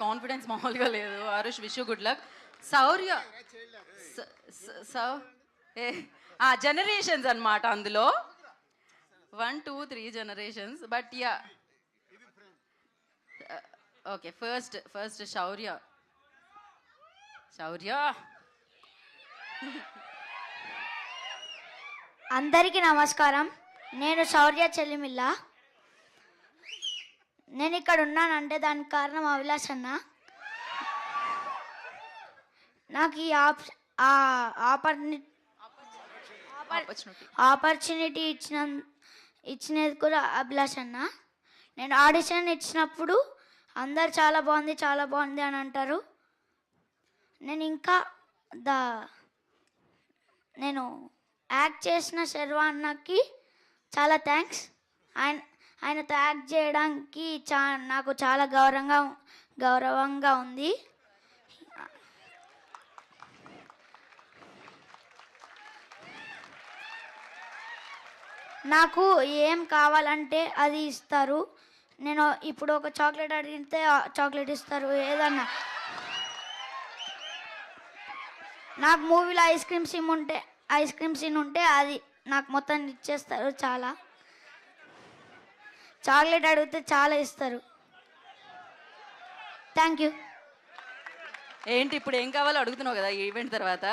Confidence మామూలుగా లేదు. Aarush wish you good luck. Shaurya generations అన్నమాట అందులో 1 2 3 generations. But ya okay, first Shaurya. అందరికీ నమస్కారం. నేను శౌర్య చెల్లిమిల్ల. నేను ఇక్కడ ఉన్నానంటే దానికి కారణం అభిలాష్ అన్న. నాకు ఈ ఆపర్చునిటీ ఇచ్చినది కూడా అభిలాష్ అన్న. నేను ఆడిషన్ ఇచ్చినప్పుడు అందరు చాలా బాగుంది అని అంటారు. నేను ఇంకా నేను యాక్ట్ చేసిన శర్వా అన్నకి చాలా థ్యాంక్స్. ఆయనతో యాక్ట్ చేయడానికి నాకు చాలా గౌరవంగా ఉంది. నాకు ఏం కావాలంటే అది ఇస్తారు. నేను ఇప్పుడు ఒక చాక్లెట్ అడిగితే చాక్లెట్ ఇస్తారు. ఏదన్నా నాకు మూవీలో ఐస్ క్రీమ్ సీన్ ఉంటే అది నాకు మొత్తం ఇచ్చేస్తారు. చాలా చాక్లెట్ అడిగితే చాలా ఇస్తారు. Thank you. ఏంటి ఇప్పుడు ఏం కావాలో అడుగుతున్నావు కదా ఈవెంట్ తర్వాత?